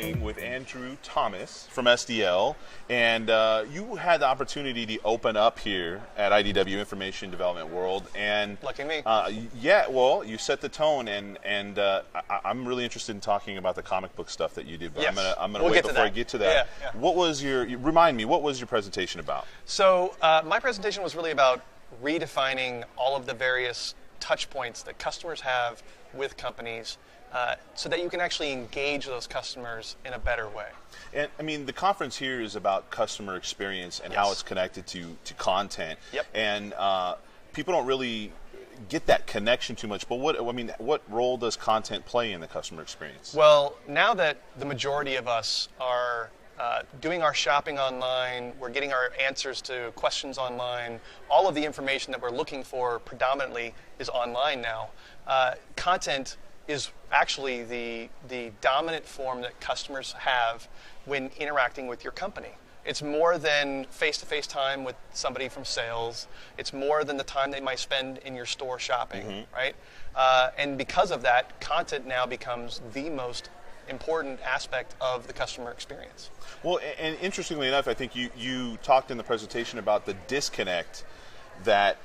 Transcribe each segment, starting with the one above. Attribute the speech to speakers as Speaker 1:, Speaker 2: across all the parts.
Speaker 1: talking with Andrew Thomas from SDL, and you had the opportunity to open up here at IDW Information Development World, and
Speaker 2: lucky me.
Speaker 1: Yeah, well, you set the tone, and I'm really interested in talking about the comic book stuff that you do. But
Speaker 2: yes.
Speaker 1: I'm gonna wait before I get to that.
Speaker 2: Yeah.
Speaker 1: What was remind me? What was your presentation about?
Speaker 2: So my presentation was really about redefining all of the various touch points that customers have with companies, so that you can actually engage those customers in a better way.
Speaker 1: And I mean, the conference here is about customer experience and how it's connected to content.
Speaker 2: Yep.
Speaker 1: And people don't really get that connection too much. But what role does content play in the customer experience?
Speaker 2: Well, now that the majority of us are doing our shopping online, we're getting our answers to questions online, all of the information that we're looking for predominantly is online now. Content is actually the dominant form that customers have when interacting with your company. It's more than face-to-face time with somebody from sales. It's more than the time they might spend in your store shopping, right? And because of that, content now becomes the most important aspect of the customer experience.
Speaker 1: Well, and interestingly enough, I think you talked in the presentation about the disconnect that,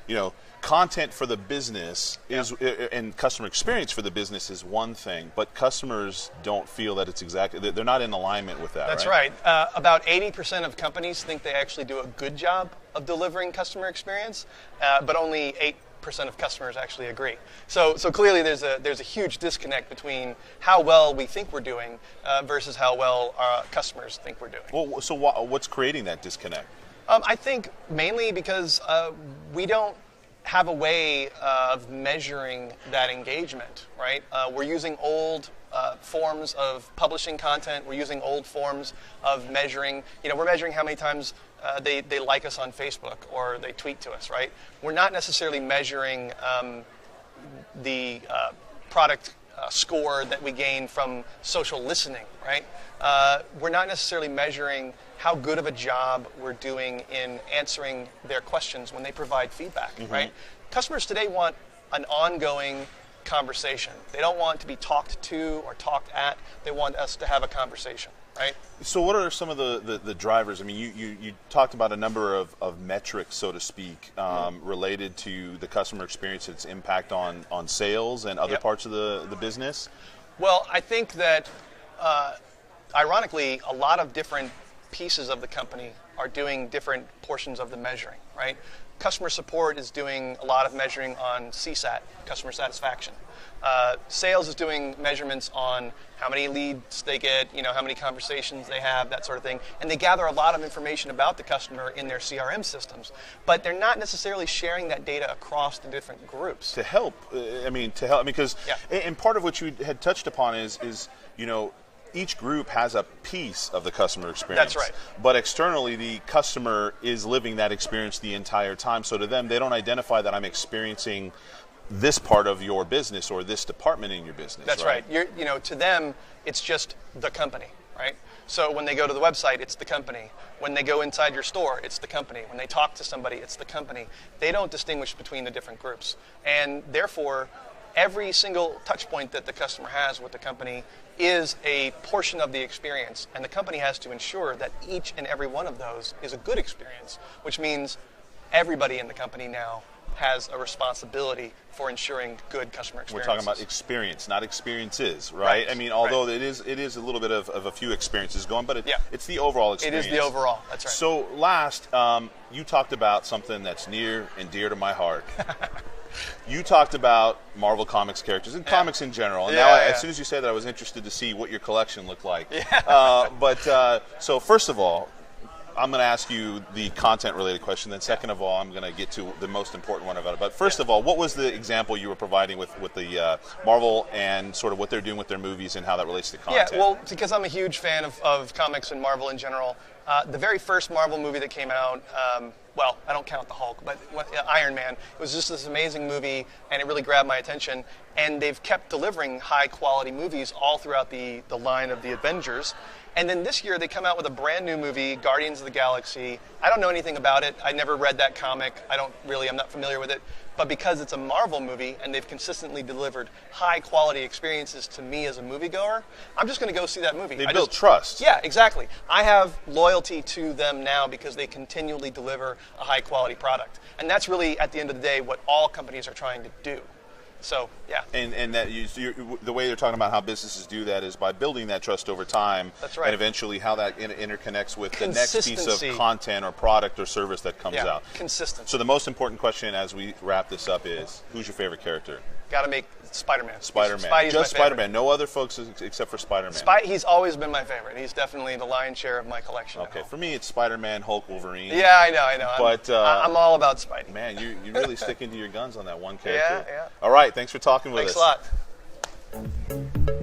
Speaker 1: content for the business is, and customer experience for the business is one thing, but customers don't feel that it's exactly, they're not in alignment with that.
Speaker 2: That's
Speaker 1: right.
Speaker 2: About 80% of companies think they actually do a good job of delivering customer experience, but only 8% of customers actually agree. So clearly there's a huge disconnect between how well we think we're doing versus how well our customers think we're doing.
Speaker 1: Well, so what's creating that disconnect?
Speaker 2: I think mainly because we don't have a way of measuring that engagement, right? We're using old forms of publishing content. We're using old forms of measuring. We're measuring how many times they like us on Facebook or they tweet to us, right? We're not necessarily measuring the product score that we gain from social listening, right? We're not necessarily measuring how good of a job we're doing in answering their questions when they provide feedback, right? Customers today want an ongoing conversation. They don't want to be talked to or talked at. They want us to have a conversation, right?
Speaker 1: So what are some of the drivers? I mean, you talked about a number of metrics, so to speak, related to the customer experience, its impact on sales and other parts of the business.
Speaker 2: Well, I think that, ironically, a lot of different pieces of the company are doing different portions of the measuring, right? Customer support is doing a lot of measuring on CSAT, customer satisfaction. Sales is doing measurements on how many leads they get, how many conversations they have, that sort of thing. And they gather a lot of information about the customer in their CRM systems. But they're not necessarily sharing that data across the different groups.
Speaker 1: To help, because, and part of what you had touched upon is each group has a piece of the customer experience.
Speaker 2: That's right.
Speaker 1: But externally, the customer is living that experience the entire time. So to them, they don't identify that I'm experiencing this part of your business or this department in your business.
Speaker 2: That's right. To them, it's just the company, right? So when they go to the website, it's the company. When they go inside your store, it's the company. When they talk to somebody, it's the company. They don't distinguish between the different groups. And therefore, every single touch point that the customer has with the company is a portion of the experience, and the company has to ensure that each and every one of those is a good experience, which means everybody in the company now has a responsibility for ensuring good customer experiences.
Speaker 1: We're talking about experience, not experiences, right? I mean, although it is a little bit of a few experiences going, but it's the overall experience.
Speaker 2: It is the overall, that's right.
Speaker 1: So last, you talked about something that's near and dear to my heart. You talked about Marvel Comics characters and comics in general. And as soon as you said that, I was interested to see what your collection looked like. So first of all, I'm going to ask you the content-related question. Then second of all, I'm going to get to the most important one about it. But first of all, what was the example you were providing with the Marvel and sort of what they're doing with their movies and how that relates to content?
Speaker 2: Yeah, well, because I'm a huge fan of comics and Marvel in general. The very first Marvel movie that came out, I don't count the Hulk, but Iron Man, it was just this amazing movie, and it really grabbed my attention. And they've kept delivering high-quality movies all throughout the line of the Avengers. And then this year they come out with a brand new movie, Guardians of the Galaxy. I don't know anything about it. I never read that comic. I'm not familiar with it. But because it's a Marvel movie and they've consistently delivered high quality experiences to me as a moviegoer, I'm just going to go see that movie.
Speaker 1: They built trust.
Speaker 2: Yeah, exactly. I have loyalty to them now because they continually deliver a high quality product. And that's really, at the end of the day, what all companies are trying to do. So, yeah.
Speaker 1: And that the way they're talking about how businesses do that is by building that trust over time.
Speaker 2: That's right.
Speaker 1: And eventually how that interconnects with the next piece of content or product or service that comes out.
Speaker 2: Consistency.
Speaker 1: So the most important question as we wrap this up is, who's your favorite character?
Speaker 2: Got to make Spider-Man.
Speaker 1: Spider-Man. Just Spider-Man. No other folks except for Spider-Man.
Speaker 2: He's always been my favorite. He's definitely the lion's share of my collection.
Speaker 1: Okay, for me it's Spider-Man, Hulk, Wolverine.
Speaker 2: Yeah, I know.
Speaker 1: But
Speaker 2: I'm all about Spidey.
Speaker 1: Man, you're really sticking to your guns on that one character.
Speaker 2: Yeah.
Speaker 1: All right, thanks for talking with us.
Speaker 2: Thanks a lot.